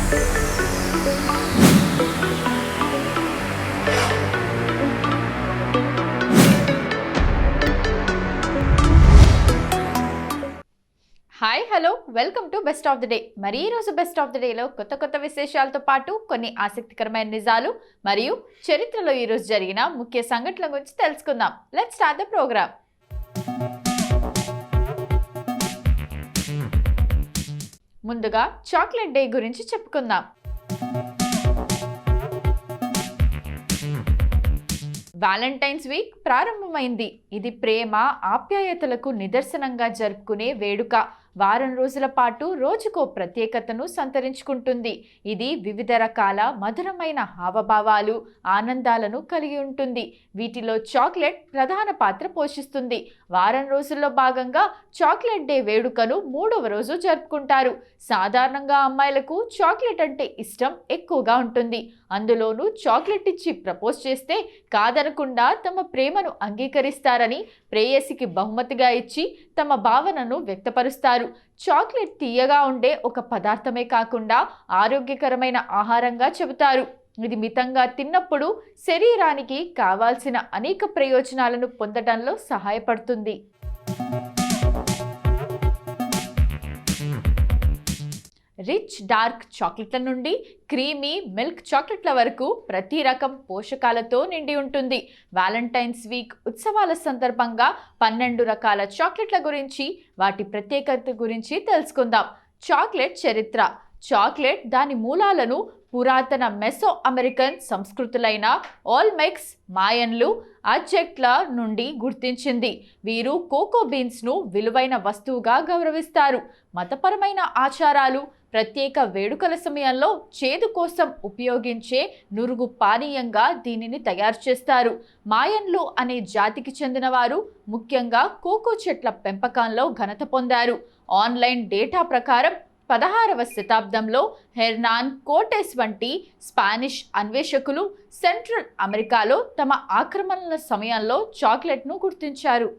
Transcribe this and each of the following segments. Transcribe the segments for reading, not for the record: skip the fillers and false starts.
Hi hello welcome to best of the day. మరి ఈరోజు best of the డేలో కొత్త విశేషాలతో పాటు కొన్ని ఆసక్తికరమైన నిజాలు మరియు చరిత్రలో ఈరోజు జరిగిన ముఖ్య సంఘటనల గురించి తెలుసుకుందాం. Let's start the program. ముందుగా చాక్లెట్ డే గురించి చెప్పుకుందాం. వ్యాలంటైన్స్ వీక్ ప్రారంభమైంది. ఇది ప్రేమ ఆప్యాయతలకు నిదర్శనంగా జరుపుకునే వేడుక. వారం రోజుల పాటు రోజుకో ప్రత్యేకతను సంతరించుకుంటుంది. ఇది వివిధ రకాల మధురమైన హావభావాలు ఆనందాలను కలిగి ఉంటుంది. వీటిలో చాక్లెట్ ప్రధాన పాత్ర పోషిస్తుంది. వారం రోజుల్లో భాగంగా చాక్లెట్ డే వేడుకను 3వ రోజు జరుపుకుంటారు. సాధారణంగా అమ్మాయిలకు చాక్లెట్ అంటే ఇష్టం ఎక్కువగా ఉంటుంది. అందులోనూ చాక్లెట్ ఇచ్చి ప్రపోజ్ చేస్తే కాదనకుండా తమ ప్రేమను అంగీకరిస్తారని ప్రేయసికి బహుమతిగా ఇచ్చి తమ భావనను వ్యక్తపరుస్తారు. చాక్లెట్ తీయగా ఉండే ఒక పదార్థమే కాకుండా ఆరోగ్యకరమైన ఆహారంగా చెబుతారు. ఇది మితంగా తిన్నప్పుడు శరీరానికి కావాల్సిన అనేక ప్రయోజనాలను పొందడంలో సహాయపడుతుంది. రిచ్ డార్క్ చాక్లెట్ల నుండి క్రీమీ మిల్క్ చాక్లెట్ల వరకు ప్రతి రకం పోషకాలతో నిండి ఉంటుంది. వ్యాలంటైన్స్ వీక్ ఉత్సవాల సందర్భంగా 12 రకాల చాక్లెట్ల గురించి వాటి ప్రత్యేకత గురించి తెలుసుకుందాం. చాక్లెట్ చరిత్ర. చాక్లెట్ దాని మూలాలను పురాతన మెసో అమెరికన్ సంస్కృతులైన ఓల్మెక్స్, మాయన్లు, అజ్టెక్ల నుండి గుర్తించింది. వీరు కోకో బీన్స్ను విలువైన వస్తువుగా గౌరవిస్తారు. మతపరమైన ఆచారాలు, ప్రత్యేక వేడుకల సమయంలో చేదు కోసం ఉపయోగించే నురుగు పానీయంగా దీనిని తయారు చేస్తారు. మాయన్లు అనే జాతికి చెందిన వారు ముఖ్యంగా కోకో చెట్ల పెంపకంలో ఘనత పొందారు. ఆన్లైన్ డేటా ప్రకారం 16వ శతాబ్దంలో హెర్నాన్ కోర్టెస్ వంటి స్పానిష్ అన్వేషకులు సెంట్రల్ అమెరికాలో తమ ఆక్రమణల సమయంలో చాక్లెట్ను గుర్తించారు.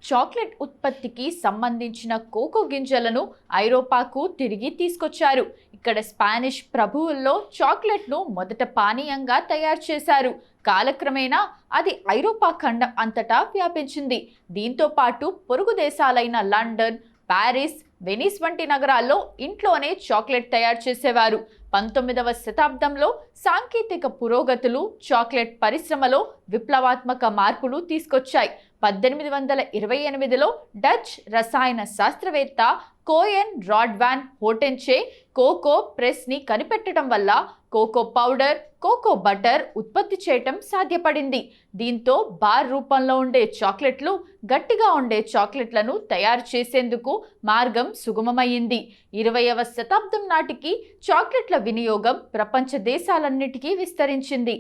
చాక్లెట్ ఉత్పత్తికి సంబంధించిన కోకో గింజలను ఐరోపాకు తిరిగి తీసుకొచ్చారు. ఇక్కడ స్పానిష్ ప్రభువుల్లో చాక్లెట్ను మొదట పానీయంగా తయారు చేశారు. కాలక్రమేణా అది ఐరోపా ఖండం అంతటా వ్యాపించింది. దీంతో పాటు పొరుగు దేశాలైన లండన్, ప్యారిస్, వెనిస్ వంటి నగరాల్లో ఇంట్లోనే చాక్లెట్ తయారు చేసేవారు. 19వ శతాబ్దంలో సాంకేతిక పురోగతులు చాక్లెట్ పరిశ్రమలో విప్లవాత్మక మార్పులు తీసుకొచ్చాయి. 1828లో డచ్ రసాయన శాస్త్రవేత్త కోయన్ రాడ్వాన్ హోటెన్చే కోకో ప్రెస్ని కనిపెట్టడం వల్ల కోకో పౌడర్, కోకో బటర్ ఉత్పత్తి చేయటం సాధ్యపడింది. దీంతో బార్ రూపంలో ఉండే చాక్లెట్లు గట్టిగా ఉండే చాక్లెట్లను తయారు చేసేందుకు మార్గం సుగమమైంది. 20వ శతాబ్దం నాటికి చాక్లెట్ల వినియోగం ప్రపంచ దేశాలన్నిటికీ విస్తరించింది.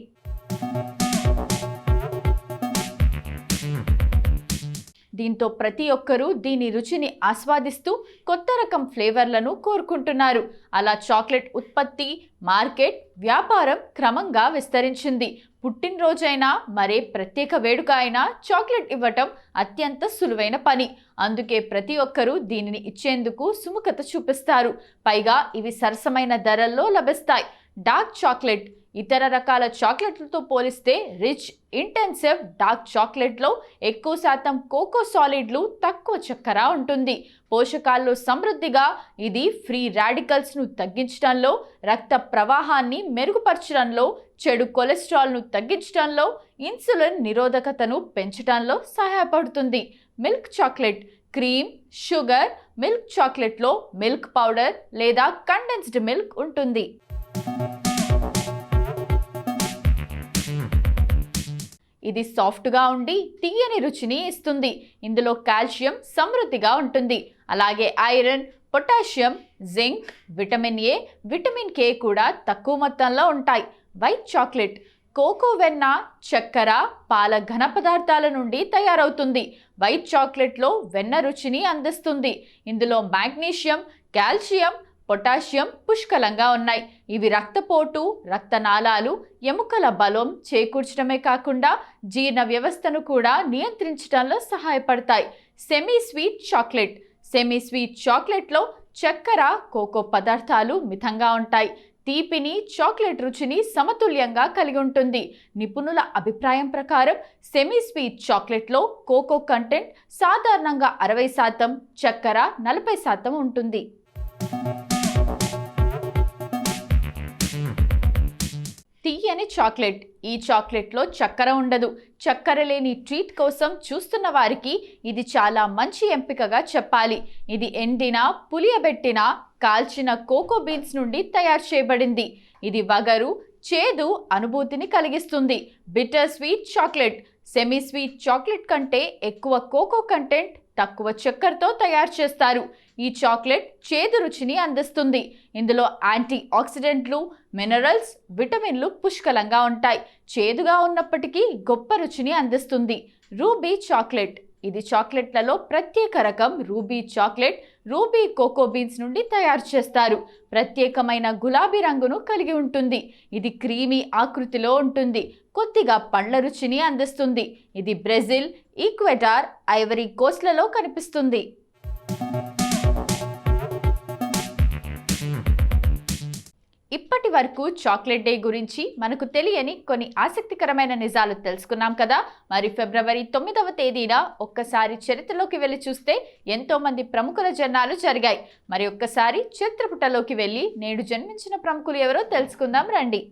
దీంతో ప్రతి ఒక్కరూ దీని రుచిని ఆస్వాదిస్తూ కొత్త రకం ఫ్లేవర్లను కోరుకుంటున్నారు. అలా చాక్లెట్ ఉత్పత్తి, మార్కెట్, వ్యాపారం క్రమంగా విస్తరించింది. పుట్టినరోజైనా మరే ప్రత్యేక వేడుక అయినా చాక్లెట్ ఇవ్వటం అత్యంత సులువైన పని. అందుకే ప్రతి ఒక్కరూ దీనిని ఇచ్చేందుకు సుముఖత చూపిస్తారు. పైగా ఇవి సరసమైన ధరల్లో లభిస్తాయి. Dark chocolate. ఇతర రకాల చాక్లెట్లతో పోలిస్తే రిచ్ ఇంటెన్సివ్ డార్క్ చాక్లెట్లో ఎక్కువ శాతం కోకో సాలిడ్లు, తక్కువ చక్కెర ఉంటుంది. పోషకాల్లో సమృద్ధిగా ఇది ఫ్రీ రాడికల్స్ను తగ్గించడంలో, రక్త ప్రవాహాన్ని మెరుగుపరచడంలో, చెడు కొలెస్ట్రాల్ను తగ్గించడంలో, ఇన్సులిన్ నిరోధకతను పెంచడంలో సహాయపడుతుంది. Milk chocolate. Cream, sugar milk చాక్లెట్లో మిల్క్ పౌడర్ లేదా కండెన్స్డ్ మిల్క్ ఉంటుంది. ఇది సాఫ్ట్గా ఉండి తీయని రుచిని ఇస్తుంది. ఇందులో కాల్షియం సమృద్ధిగా ఉంటుంది. అలాగే iron, potassium, zinc, vitamin A, vitamin K కూడా తక్కువ మొత్తంలో ఉంటాయి. White chocolate. కోకో వెన్న, చక్కెర, పాల ఘన పదార్థాల నుండి తయారవుతుంది. వైట్ చాక్లెట్లో వెన్న రుచిని అందిస్తుంది. ఇందులో మాగ్నీషియం, కాల్షియం, పొటాషియం పుష్కలంగా ఉన్నాయి. ఇవి రక్తపోటు, రక్తనాళాలు, ఎముకల బలం చేకూర్చడమే కాకుండా జీర్ణ వ్యవస్థను కూడా నియంత్రించడంలో సహాయపడతాయి. Semi sweet chocolate. Semi sweet చాక్లెట్లో చక్కెర, కోకో పదార్థాలు మితంగా ఉంటాయి. తీపిని, చాక్లెట్ రుచిని సమతుల్యంగా కలిగి ఉంటుంది. నిపుణుల అభిప్రాయం ప్రకారం సెమీ స్వీట్ చాక్లెట్లో కోకో కంటెంట్ సాధారణంగా 60%, చక్కెర 40% ఉంటుంది. తీయని చాక్లెట్. ఈ చాక్లెట్లో చక్కెర ఉండదు. చక్కెర లేని ట్రీట్ కోసం చూస్తున్న వారికి ఇది చాలా మంచి ఎంపికగా చెప్పాలి. ఇది ఎండిన, పులియబెట్టిన, కాల్చిన కోకో బీన్స్ నుండి తయారు చేయబడింది. ఇది వగరు, చేదు అనుభూతిని కలిగిస్తుంది. Bitter sweet chocolate. Semi sweet chocolate కంటే ఎక్కువ కోకో కంటెంట్, తక్కువ చక్కెరతో తయారు చేస్తారు. ఈ చాక్లెట్ చేదు రుచిని అందిస్తుంది. ఇందులో యాంటీ ఆక్సిడెంట్లు, మినరల్స్, విటమిన్లు పుష్కలంగా ఉంటాయి. చేదుగా ఉన్నప్పటికీ గొప్ప రుచిని అందిస్తుంది. Ruby chocolate. ఇది చాక్లెట్లలో ప్రత్యేక రకం ruby chocolate. Ruby cocoa beans నుండి తయారు చేస్తారు. ప్రత్యేకమైన గులాబీ రంగును కలిగి ఉంటుంది. ఇది క్రీమీ ఆకృతిలో ఉంటుంది. కొద్దిగా పండ్ల రుచిని అందిస్తుంది. ఇది బ్రెజిల్, ఈక్వెడార్, ఐవరీ కోస్ట్లలో కనిపిస్తుంది. ఇప్పటి వరకు చాక్లెట్ డే గురించి మనకు తెలియని కొన్ని ఆసక్తికరమైన నిజాలు తెలుసుకున్నాం కదా. మరి ఫిబ్రవరి 9వ తేదీన ఒక్కసారి చరిత్రలోకి వెళ్ళి చూస్తే ఎంతో మంది ప్రముఖుల జన్మాలు జరిగాయి. మరి ఒక్కసారి చరిత్ర పుటలోకి వెళ్ళి నేడు జన్మించిన ప్రముఖులు ఎవరో తెలుసుకుందాం రండి.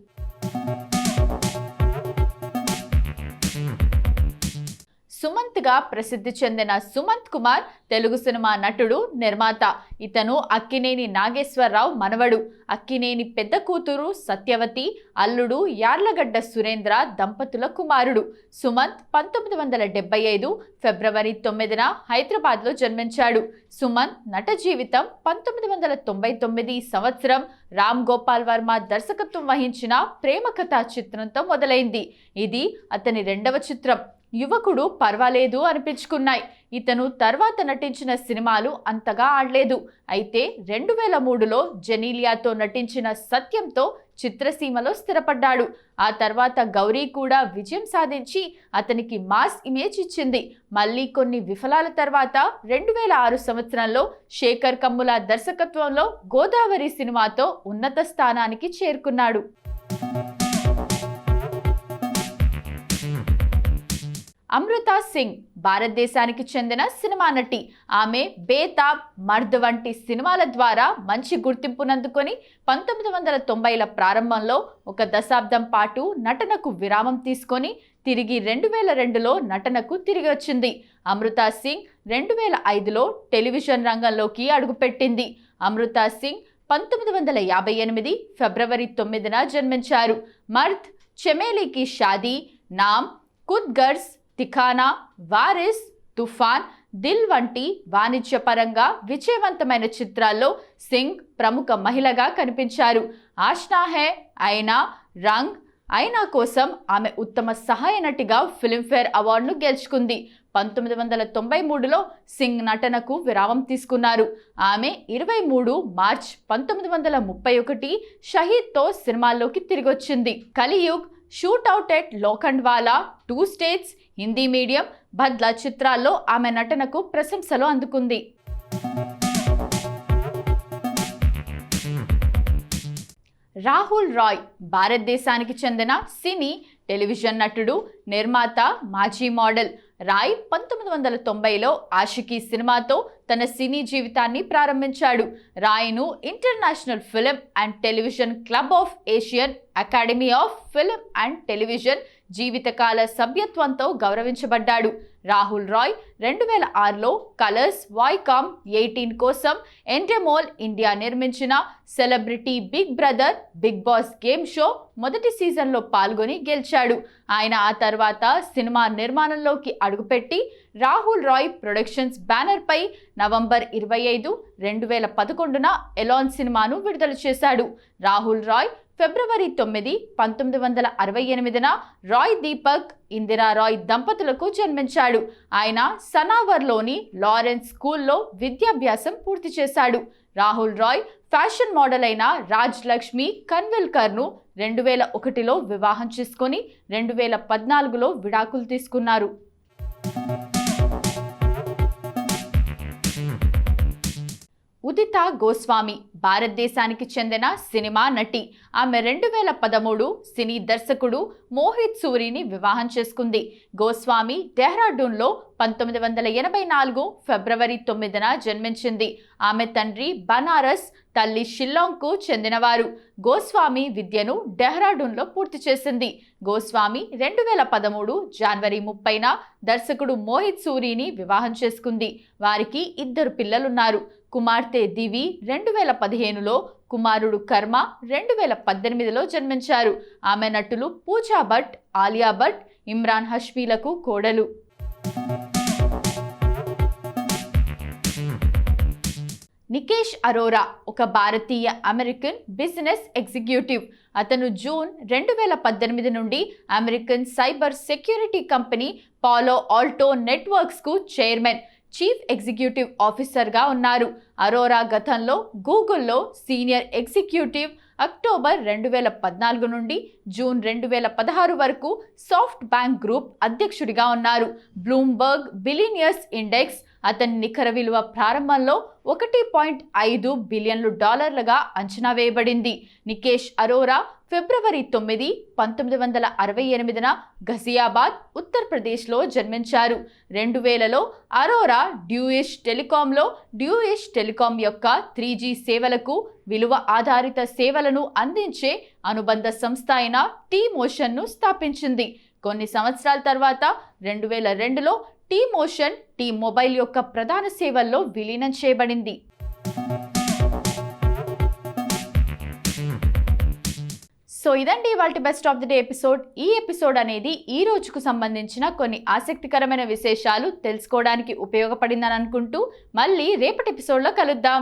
సుమంత్గా ప్రసిద్ధి చెందిన సుమంత్ కుమార్ తెలుగు సినిమా నటుడు, నిర్మాత. ఇతను అక్కినేని నాగేశ్వరరావు మనవడు. అక్కినేని పెద్ద కూతురు సత్యవతి, అల్లుడు యార్లగడ్డ సురేంద్ర దంపతుల కుమారుడు. సుమంత్ 1975 ఫిబ్రవరి 9న హైదరాబాద్లో జన్మించాడు. సుమంత్ నట జీవితం 1999 సంవత్సరం రామ్ గోపాల్ వర్మ దర్శకత్వం వహించిన ప్రేమ కథా చిత్రంతో మొదలైంది. ఇది అతని రెండవ చిత్రం. యువకుడు పర్వాలేదు అనిపించుకున్నాయి. ఇతను తర్వాత నటించిన సినిమాలు అంతగా ఆడలేదు. అయితే 2003లో జెనీలియాతో నటించిన సత్యంతో చిత్రసీమలో స్థిరపడ్డాడు. ఆ తర్వాత గౌరీ కూడా విజయం సాధించి అతనికి మాస్ ఇమేజ్ ఇచ్చింది. మళ్ళీ కొన్ని విఫలాల తర్వాత 2006 సంవత్సరంలో శేఖర్ కమ్ముల దర్శకత్వంలో గోదావరి సినిమాతో ఉన్నత స్థానానికి చేరుకున్నాడు. అమృతా సింగ్ భారతదేశానికి చెందిన సినిమా నటి. ఆమె బేతాబ్, మర్ద్ వంటి సినిమాల ద్వారా మంచి గుర్తింపునందుకొని 1990ల ప్రారంభంలో ఒక దశాబ్దం పాటు నటనకు విరామం తీసుకొని తిరిగి 2002లో నటనకు తిరిగి వచ్చింది. అమృతా సింగ్ 2005లో టెలివిజన్ రంగంలోకి అడుగుపెట్టింది. అమృతా సింగ్ 1958 ఫిబ్రవరి 9న జన్మించారు. మర్ద్, చమేలి కి షాదీ, నామ్, ఖుద్ గర్జ్, తిఖానా, వారిస్, తుఫాన్, దిల్ వంటి వాణిజ్యపరంగా విజయవంతమైన చిత్రాల్లో సింగ్ ప్రముఖ మహిళగా కనిపించారు. ఆష్నా హై, ఐనా, రంగ్. ఐనా కోసం ఆమె ఉత్తమ సహాయ నటిగా ఫిల్మ్ఫేర్ అవార్డును గెలుచుకుంది. 1993లో సింగ్ నటనకు విరామం తీసుకున్నారు. ఆమె 23 మార్చ్ 1931 షహీద్తో సినిమాల్లోకి తిరిగొచ్చింది. Kaliyug, shoot out at Lokhandwala, 2 states, Hindi medium, Badla చిత్రాల్లో ఆమె నటనకు ప్రశంసలు అందుకుంది. రాహుల్ రాయ్ భారతదేశానికి చెందిన సినీ, టెలివిజన్ నటుడు, నిర్మాత, మాజీ మోడల్. రాయ్ 1990లో ఆషికీ సినిమాతో తన సినీ జీవితాన్ని ప్రారంభించాడు. రాయ్ను international film and television club of Asian academy of film and television జీవితకాల సభ్యత్వంతో గౌరవించబడ్డాడు. రాహుల్ రాయ్ 2006లో కలర్స్ వాయ్కామ్ 18 కోసం ఎండెమోల్ ఇండియా నిర్మించిన celebrity big brother big boss game show మొదటి సీజన్లో పాల్గొని గెలిచాడు. ఆయన ఆ తర్వాత సినిమా నిర్మాణంలోకి అడుగుపెట్టి రాహుల్ రాయ్ ప్రొడక్షన్స్ బ్యానర్పై నవంబర్ 25, 2011న ఎలాన్ సినిమాను విడుదల చేశాడు. రాహుల్ రాయ్ ఫిబ్రవరి 9, 1968న రాయ్ దీపక్, ఇందిరా రాయ్ దంపతులకు జన్మించాడు. ఆయన సనావర్లోని లారెన్స్ స్కూల్లో విద్యాభ్యాసం పూర్తి చేశాడు. రాహుల్ రాయ్ ఫ్యాషన్ మోడల్ అయిన రాజ్ లక్ష్మి కన్విల్కర్ను 2001లో వివాహం చేసుకొని 2014లో విడాకులు తీసుకున్నారు. ఉదిత గోస్వామి భారతదేశానికి చెందిన సినిమా నటి. ఆమె 2013 సినీ దర్శకుడు మోహిత్ సూరిని వివాహం చేసుకుంది. గోస్వామి డెహ్రాడూన్లో 1984 ఫిబ్రవరి 9న జన్మించింది. ఆమె తండ్రి బనారస్, తల్లి షిల్లాంగ్కు చెందినవారు. గోస్వామి విద్యను డెహ్రాడూన్లో పూర్తి చేసింది. గోస్వామి 2013 జనవరి 30న దర్శకుడు మోహిత్ సూరిని వివాహం చేసుకుంది. వారికి 2 పిల్లలున్నారు. కుమార్తె దివి 2015లో, కుమారుడు కర్మ 2018లో జన్మించారు. ఆమె నటులు పూజా భట్, ఆలియా భట్, ఇమ్రాన్ హష్మీలకు కోడలు. నికేష్ అరోరా ఒక భారతీయ అమెరికన్ బిజినెస్ ఎగ్జిక్యూటివ్. అతను జూన్ 2018 నుండి American cyber security company Palo Alto నెట్వర్క్స్కు చైర్మన్, చీఫ్ ఎగ్జిక్యూటివ్ ఆఫీసర్గా ఉన్నారు. అరోరా గతంలో గూగుల్లో సీనియర్ ఎగ్జిక్యూటివ్, అక్టోబర్ 2014 నుండి జూన్ 2016 వరకు సాఫ్ట్ బ్యాంక్ గ్రూప్ అధ్యక్షుడిగా ఉన్నారు. బ్లూంబర్గ్ బిలియనియర్స్ ఇండెక్స్ అతని నికర విలువ ప్రారంభంలో $1.5 బిలియన్లు అంచనా వేయబడింది. నికేష్ అరోరా ఫిబ్రవరి 9, 1968న ఘజియాబాద్, ఉత్తరప్రదేశ్లో జన్మించారు. 2000లో అరోరా డ్యూయిష్ టెలికాం యొక్క 3G సేవలకు విలువ ఆధారిత సేవలను అందించే అనుబంధ సంస్థ అయిన టీ-మోషన్ను స్థాపించింది. కొన్ని సంవత్సరాల తర్వాత 2002లో టీ-మోషన్ టీ-మొబైల్ యొక్క ప్రధాన సేవల్లో విలీనం చేయబడింది. సో ఇదండి ఇవాల్టి best of the day episode. ఈ ఎపిసోడ్ అనేది ఈ రోజుకు సంబంధించిన కొన్ని ఆసక్తికరమైన విశేషాలు తెలుసుకోవడానికి ఉపయోగపడిందని అనుకుంటూ మళ్ళీ రేపటి ఎపిసోడ్లో కలుద్దాం.